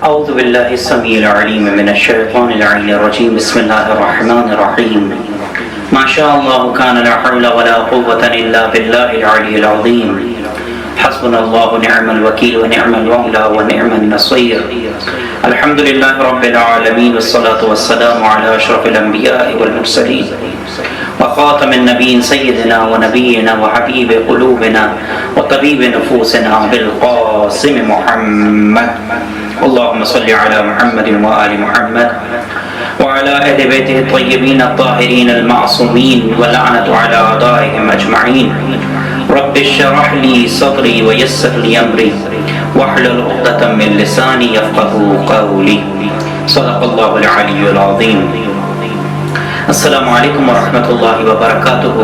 أعوذ بالله السميع العليم من الشيطان اللعين الرجيم. بسم الله الرحمن الرحيم. ما شاء الله كان لا حول ولا قوة إلا بالله العلي العظيم. حسبنا الله ونعم الوكيل ونعم المولى ونعم النصير. الحمد لله رب العالمين والصلاة والسلام على أشرف الأنبياء والمرسلين وخاتم النبيين سيدنا ونبينا وحبيب قلوبنا وطبيب نفوسنا بالقاسم محمد. اللهم صل على محمد وآل محمد وعلى أهل بيته الطيبين الطاهرين المعصومين واللعنة على أعدائهم أجمعين. رب اشرح لي صدري ويسر لي أمري واحلل عقدة من لساني يفقهوا قولي. صدق الله العلي العظيم. السلام علیکم ورحمۃ اللہ وبرکاتہ.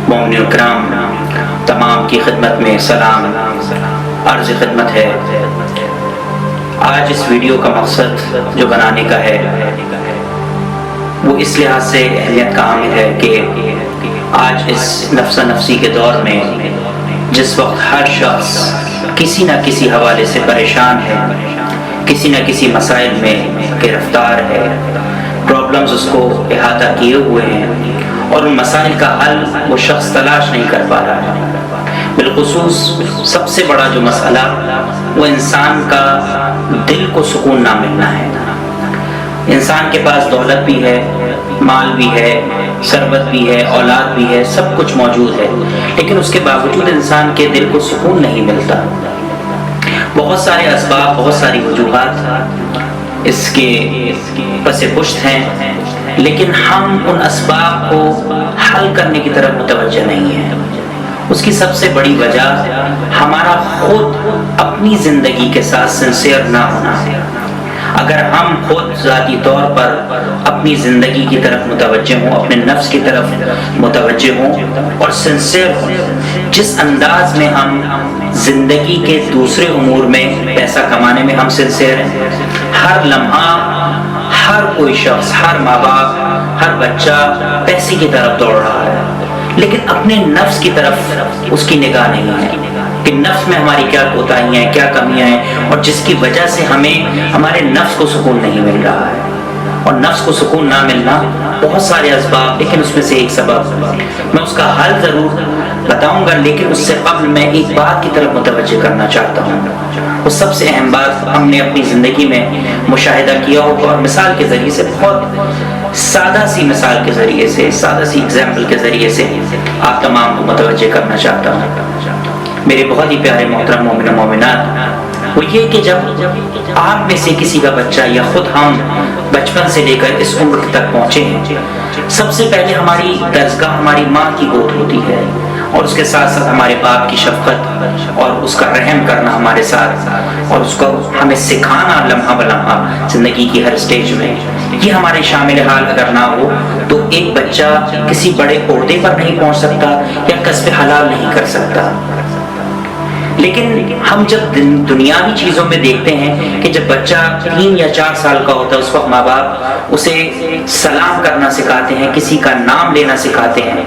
مومنین کرام، تمام کی خدمت میں سلام عرض خدمت ہے. آج اس ویڈیو کا مقصد جو بنانے کا ہے وہ اس لحاظ سے اہمیت کا حامل ہے کہ آج اس نفسا نفسی کے دور میں جس وقت ہر شخص کسی نہ کسی حوالے سے پریشان ہے، کسی نہ کسی مسائل میں گرفتار ہے، پرابلمز اس کو احاطہ کیے ہوئے ہیں اور ان مسائل کا حل وہ شخص تلاش نہیں کر پا رہا ہے. بالخصوص سب سے بڑا جو مسئلہ وہ انسان کا دل کو سکون نہ ملنا ہے. انسان کے پاس دولت بھی ہے، مال بھی ہے، ثروت بھی ہے، اولاد بھی ہے، سب کچھ موجود ہے، لیکن اس کے باوجود انسان کے دل کو سکون نہیں ملتا. بہت سارے اسباب، بہت ساری وجوہات اس کے پس پشت ہیں، لیکن ہم ان اسباب کو حل کرنے کی طرف متوجہ نہیں ہیں. اس کی سب سے بڑی وجہ ہمارا خود اپنی زندگی کے ساتھ سنسیئر نہ ہونا ہے. اگر ہم خود ذاتی طور پر اپنی زندگی کی طرف متوجہ ہوں، اپنے نفس کی طرف متوجہ ہوں اور سنسیئر ہوں، جس انداز میں ہم زندگی کے دوسرے امور میں پیسہ کمانے میں ہم سنسیئر ہیں، ہر لمحہ ہر کوئی شخص، ہر ماں باپ، ہر بچہ پیسے کی طرف دوڑ رہا ہے، لیکن اپنے نفس کی طرف اس کی نگاہ نہیں ہے کہ نفس میں ہماری کیا کوتاہیاں ہیں، کیا کمیاں ہیں، اور جس کی وجہ سے ہمیں ہمارے نفس کو سکون نہیں مل رہا ہے. اور نفس کو سکون نہ ملنا بہت سارے اسباب، لیکن اس میں سے ایک سبب میں اس کا حل ضرور بتاؤں گا، لیکن اس سے قبل میں ایک بات کی طرف متوجہ کرنا چاہتا ہوں. وہ سب سے اہم بات ہم نے اپنی زندگی میں مشاہدہ کیا ہوگا اور مثال کے ذریعے سے، بہت سادہ سی مثال کے ذریعے سے، سادہ سی ایگزامپل کے ذریعے سے آپ تمام کو متوجہ کرنا چاہتا ہوں. میرے بہت ہی پیارے محترم مومن و مومنات، وہ یہ کہ جب آپ میں سے کسی کا بچہ یا خود ہم بچپن سے لے کر اس عمر تک پہنچے ہیں، سب سے پہلے ہماری درسگاہ ہماری ماں کی گود ہوتی ہے، اور اس کے ساتھ ساتھ ہمارے باپ کی شفقت اور اس کا رحم کرنا ہمارے ساتھ، اور اس کو ہمیں سکھانا لمحہ بلمحہ زندگی کی ہر سٹیج میں. یہ ہمارے شامل حال اگر نہ ہو تو ایک بچہ کسی بڑے عہدے پر نہیں پہنچ سکتا یا کسب حلال نہیں کر سکتا. لیکن ہم جب دنیاوی چیزوں میں دیکھتے ہیں کہ جب بچہ 3 یا 4 سال کا ہوتا ہے، اس وقت ماں باپ اسے سلام کرنا سکھاتے ہیں، کسی کا نام لینا سکھاتے ہیں،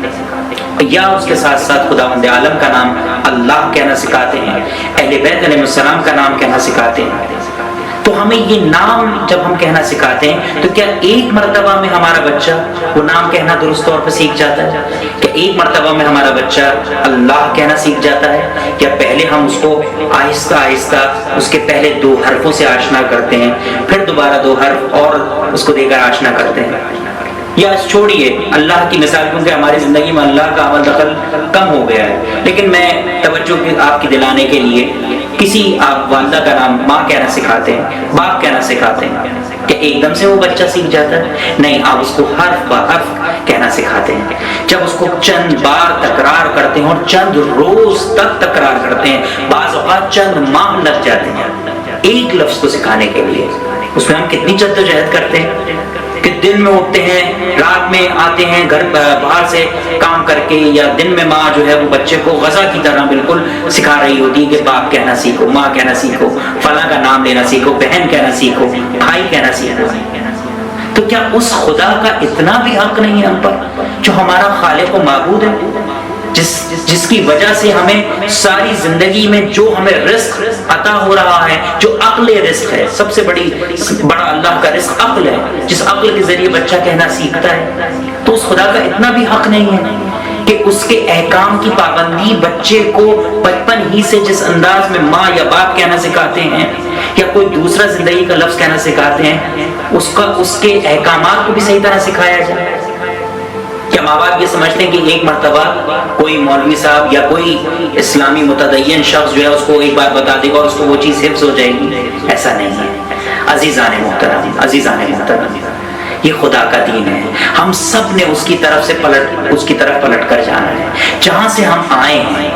یا اس کے ساتھ ساتھ خداوند عالم کا نام اللہ کہنا سکھاتے ہیں، اہل بیت علیہ السلام کا نام کہنا سکھاتے ہیں. تو ہمیں یہ نام جب ہم کہنا سکھاتے ہیں تو کیا ایک مرتبہ میں ہمارا بچہ وہ نام کہنا درست طور پر سیکھ جاتا ہے؟ کیا ایک مرتبہ میں ہمارا بچہ اللہ کہنا سیکھ جاتا ہے؟ یا پہلے ہم اس کو آہستہ آہستہ اس کے پہلے 2 حرفوں سے آشنا کرتے ہیں، پھر دوبارہ 2 حرف اور اس کو دے کر آشنا کرتے ہیں؟ یا چھوڑیے اللہ کی مثال، کیونکہ ہماری زندگی میں اللہ کا عمل دخل کم ہو گیا ہے، لیکن میں توجہ آپ کی دلانے کے لیے کسی آپ والدہ کا نام ماں کہنا سکھاتے ہیں، باپ کہنا سکھاتے ہیں، کہ ایک دم سے وہ بچہ سیکھ جاتا ہے؟ نہیں، آپ اس کو حرف با حرف کہنا سکھاتے ہیں. جب اس کو چند بار تکرار کرتے ہیں اور چند روز تک تکرار کرتے ہیں، بعض اوقات چند ماہ لگ جاتے ہیں ایک لفظ کو سکھانے کے لیے. اس میں ہم کتنی جدوجہد کرتے ہیں کہ دن میں اٹھتے ہیں، رات میں آتے ہیں گھر باہر سے کام کر کے، یا دن میں ماں جو ہے وہ بچے کو غذا کی طرح بالکل سکھا رہی ہوتی ہے کہ باپ کہنا سیکھو، ماں کہنا سیکھو، فلاں کا نام لینا سیکھو، بہن کہنا سیکھو، بھائی کہنا سیکھو. تو کیا اس خدا کا اتنا بھی حق نہیں ہے ہم پر جو ہمارا خالق و معبود ہے؟ جس کی وجہ سے ہمیں ساری زندگی میں جو ہمیں رزق عطا ہو رہا ہے، جو عقل رزق ہے، سب سے بڑا اللہ کا رزق عقل ہے، جس عقل کے ذریعے بچہ کہنا سیکھتا ہے، تو اس خدا کا اتنا بھی حق نہیں ہے کہ اس کے احکام کی پابندی بچے کو بچپن ہی سے جس انداز میں ماں یا باپ کہنا سکھاتے ہیں یا کوئی دوسرا زندگی کا لفظ کہنا سکھاتے ہیں، اس کے احکامات کو بھی صحیح طرح سکھایا جائے۔ کیا ماں باپ یہ سمجھتے ہیں کہ ایک مرتبہ کوئی مولوی صاحب یا کوئی اسلامی متدین شخص جو ہے اس کو ایک بار بتا دے گا اور اس کو وہ چیز حفظ ہو جائے گی؟ ایسا نہیں ہے عزیزان محترم، یہ خدا کا دین ہے، ہم سب نے اس کی طرف پلٹ کر جانا ہے۔ جہاں سے ہم آئے ہیں،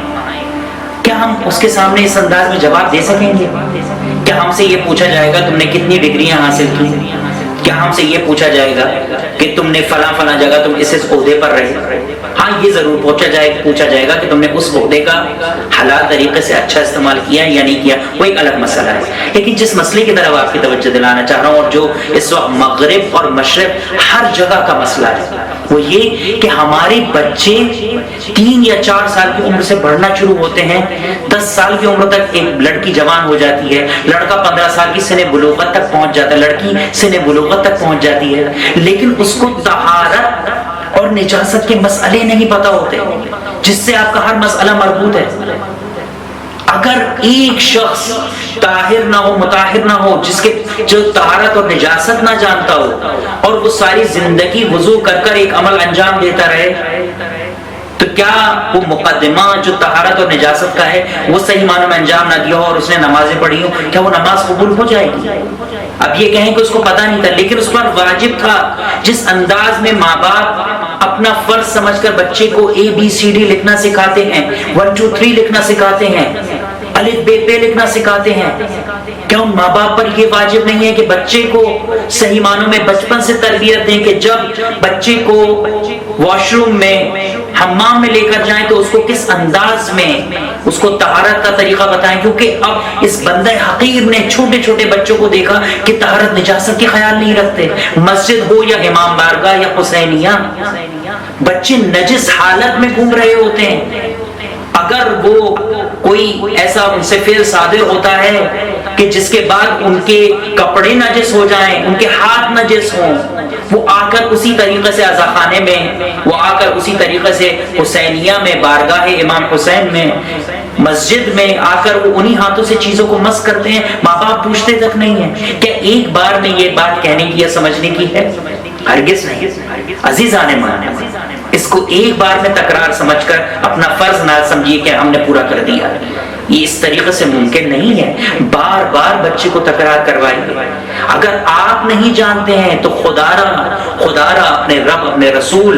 کیا ہم اس کے سامنے اس انداز میں جواب دے سکیں گے؟ کیا ہم سے یہ پوچھا جائے گا تم نے کتنی ڈگریاں حاصل کی؟ کیا ہم سے یہ پوچھا جائے گا کہ تم نے فلاں جگہ تم اس عہدے پر رہے؟ ہاں، یہ ضرور پوچھا جائے گا کہ تم نے اس عہدے کا حلال طریقے سے اچھا استعمال کیا یا نہیں کیا، وہ ایک الگ مسئلہ ہے۔ لیکن جس مسئلے کی طرف آپ کی توجہ دلانا چاہ رہا ہوں اور جو اس وقت مغرب اور مشرق ہر جگہ کا مسئلہ ہے، وہ یہ کہ ہمارے بچے 3 یا 4 سال کی عمر سے بڑھنا شروع ہوتے ہیں، 10 سال کی عمر تک ایک لڑکی جوان ہو جاتی ہے، لڑکا 15 سال کی سن بلوغت تک پہنچ جاتا ہے، لڑکی سن بلوغت تک پہنچ جاتی ہے، لیکن اس کو طہارت اور نجاست کے مسئلے نہیں پتا ہوتے، جس سے آپ کا ہر مسئلہ مربوط ہے۔ اگر ایک شخص طاہر نہ ہو، مطہر نہ ہو، جو طہارت اور نجاست نہ جانتا ہو اور وہ ساری زندگی وضو کر ایک عمل انجام دیتا رہے، تو کیا وہ مقدمہ جو طہارت اور نجاست کا ہے وہ صحیح معنوں میں انجام نہ دیا ہو اور اس نے نمازیں پڑھی ہو، کیا وہ نماز قبول ہو جائے گی؟ اب یہ کہیں کہ اس کو پتہ نہیں تھا، لیکن اس پر واجب تھا۔ جس انداز میں ماں باپ اپنا فرض سمجھ کر بچے کو ABCD لکھنا سکھاتے ہیں، 1 2 3 لکھنا سکھاتے ہیں، الف ب پ لکھنا سکھاتے ہیں، کیا ان ماں باپ پر یہ واجب نہیں ہے کہ بچے کو صحیح معنوں میں بچپن سے تربیت دیں کہ جب بچے کو واش روم میں، حمام میں لے کر جائیں تو اس کو کس انداز میں اس کو طہارت کا طریقہ بتائیں؟ کیونکہ اب اس بندہ حقیر نے چھوٹے چھوٹے بچوں کو دیکھا کہ طہارت نجاست کے خیال نہیں رکھتے، مسجد ہو یا امام بارگاہ یا حسینیہ، بچے نجس حالت میں گھوم رہے ہوتے ہیں۔ اگر وہ کوئی ایسا ان سے فعل صادر ہوتا ہے کہ جس کے بعد ان کے کپڑے نجس ہو جائیں، ان کے ہاتھ نجس ہوں، وہ آ کر اسی طریقے سے عزاخانے میں، وہ آ کر اسی طریقے سے حسینیہ میں، بارگاہ امام حسین میں، مسجد میں آ کر وہ انہی ہاتھوں سے چیزوں کو مس کرتے ہیں، ماں باپ پوچھتے تک نہیں ہیں۔ کیا ایک بار میں یہ بات کہنے کی یا سمجھنے کی ہے؟ ہرگز نہیں۔ عزیزان مان، اس کو ایک بار میں تکرار سمجھ کر اپنا فرض نہ سمجھیے کہ ہم نے پورا کر دیا، یہ اس طریقے سے ممکن نہیں ہے۔ بار بار بچے کو تکرار کروائیے۔ اگر آپ نہیں جانتے ہیں تو خدا را اپنے رب، اپنے رسول،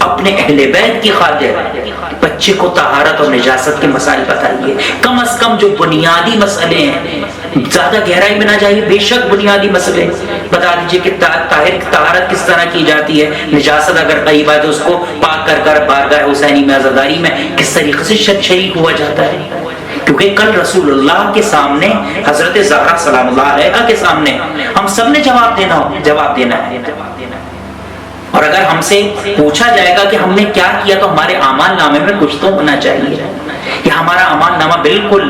اپنے اہل بیت کی خاطر بچے کو طہارت اور نجاست کے مسائل بتائیے۔ کم از کم جو بنیادی مسئلے ہیں، زیادہ گہرائی میں نہ جائیے، بے شک بنیادی مسئلے بتا دیجئے کہ طہارت کس طرح کی جاتی ہے، نجاست اگر قریب آئے تو اس کو پاک کر کر بارگاہ حسینی میں، عزاداری میں کس طریقے سے شریک ہوا جاتا ہے۔ کیونکہ کل رسول اللہ کے سامنے، حضرت زہرا سلام اللہ علیہا کے سامنے ہم سب نے جواب دینا ہے۔ اور اگر ہم سے پوچھا جائے گا کہ ہم نے کیا کیا تو ہمارے اعمال نامے میں کچھ تو ہونا چاہیے، کہ ہمارا اعمال نامہ بالکل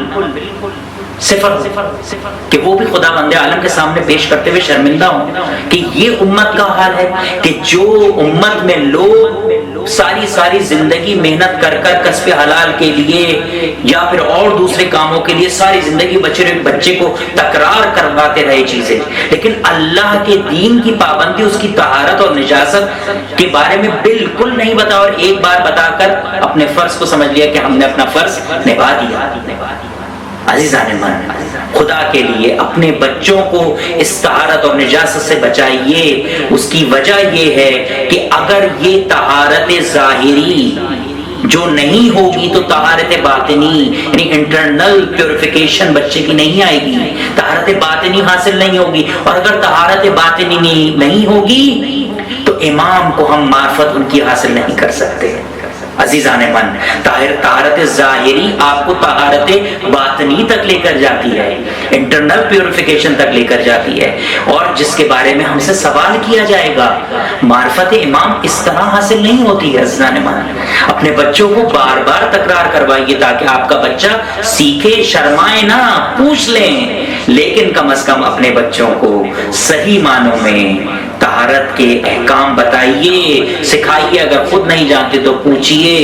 صفر کہ وہ بھی خدا بندے عالم کے سامنے پیش کرتے ہوئے شرمندہ ہوں کہ یہ امت کا حال ہے کہ جو امت میں لوگ ساری زندگی محنت کر کر کسب حلال کے لیے یا پھر اور دوسرے کاموں کے لیے ساری زندگی بچے کو تکرار کرواتے رہے چیزیں، لیکن اللہ کے دین کی پابندی، اس کی طہارت اور نجاست کے بارے میں بالکل نہیں بتا، اور ایک بار بتا کر اپنے فرض کو سمجھ لیا کہ ہم نے اپنا فرض نبھا دیا۔ عزیزان من، خدا کے لیے اپنے بچوں کو اس طہارت اور نجاست سے بچائیے۔ اس کی وجہ یہ ہے کہ اگر یہ طہارت ظاہری جو نہیں ہوگی تو طہارت باطنی یعنی انٹرنل پیوریفیکیشن بچے کی نہیں آئے گی، طہارت باطنی حاصل نہیں ہوگی، اور اگر طہارت باطنی نہیں ہوگی تو امام کو ہم معرفت ان کی حاصل نہیں کر سکتے۔ عزیزان من، طہارت ظاہری آپ کو طہارت باطنی تک لے کر جاتی ہے، انٹرنل پیوریفیکیشن تک لے کر جاتی ہے، اور جس کے بارے میں ہم سے سوال کیا جائے گا۔ معرفت امام اس طرح حاصل نہیں ہوتی ہے عزیزان من۔ اپنے بچوں کو بار بار تکرار کروائیے تاکہ آپ کا بچہ سیکھے، شرمائے نہ، پوچھ لیں، لیکن کم از کم اپنے بچوں کو صحیح معنوں میں طہارت کے احکام بتائیے، سکھائیے۔ اگر خود نہیں جانتے تو پوچھیے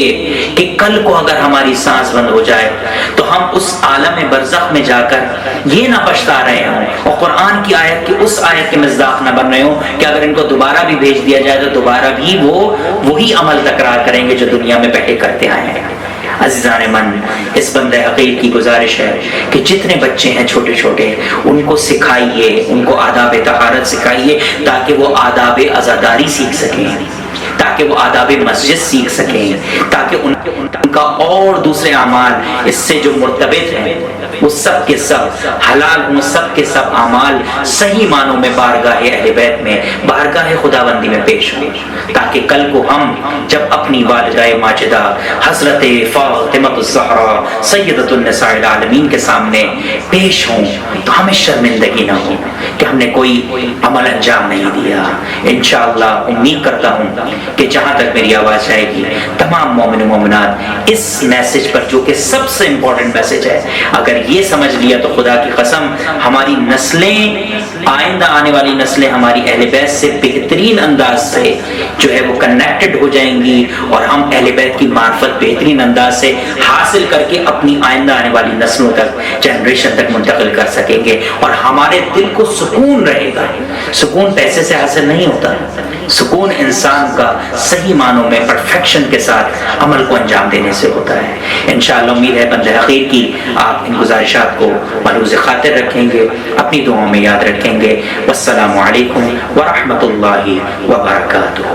کہ کل کو اگر ہماری سانس بند ہو جائے تو ہم اس عالم برزخ میں جا کر یہ نہ پچھتا رہے ہوں اور قرآن کی آیت کی اس آیت کے مصداق نہ بن رہے ہوں کہ اگر ان کو دوبارہ بھی بھیج دیا جائے تو دوبارہ بھی وہ وہی عمل تکرار کریں گے جو دنیا میں پہلے کرتے آئے ہیں۔ عزیزان من، اس بندہ حقیر کی گزارش ہے کہ جتنے بچے ہیں چھوٹے چھوٹے ان کو سکھائیے، ان کو آداب طہارت سکھائیے تاکہ وہ آداب عزاداری سیکھ سکیں، تاکہ وہ آداب مسجد سیکھ سکیں، تاکہ ان کا اور دوسرے اعمال اس سے جو مرتبط ہیں وہ سب کے سب حلال ہوں، سب کے سب اعمال صحیح معنوں میں بارگاہ اہل بیت میں، بارگاہ خداوندی میں پیش ہوں، تاکہ کل کو ہم جب اپنی والدہ ماجدہ حضرت فاطمہ الزہرا سیدۃ النساء العالمین کے سامنے پیش ہوں تو ہمیں شرمندگی نہ ہو کہ ہم نے کوئی عمل انجام نہیں دیا۔ انشاءاللہ امید کرتا ہوں کہ جہاں تک میری آواز جائے گی تمام مومن و مومنات اس میسج پر، جو کہ سب سے امپورٹنٹ میسج ہے، اگر یہ سمجھ لیا تو خدا کی قسم ہماری نسلیں، آئندہ آنے والی نسلیں ہماری اہل بیت سے بہترین انداز سے جو ہے وہ کنیکٹڈ ہو جائیں گی، اور ہم اہل بیت کی معرفت بہترین انداز سے حاصل کر کے اپنی آئندہ آنے والی نسلوں تک، جنریشن تک منتقل کر سکیں گے، اور ہمارے دل کو سکون رہے گا۔ سکون پیسے سے حاصل نہیں ہوتا، سکون انسان کا صحیح معنوں میں پرفیکشن کے ساتھ عمل کو انجام دینے سے ہوتا ہے۔ انشاءاللہ امید ہے بندہ حقیر کی آپ ان گزارشات کو ملحوظ خاطر رکھیں گے، اپنی دعاؤں میں یاد رکھیں گے۔ والسلام علیکم ورحمۃ اللہ وبرکاتہ۔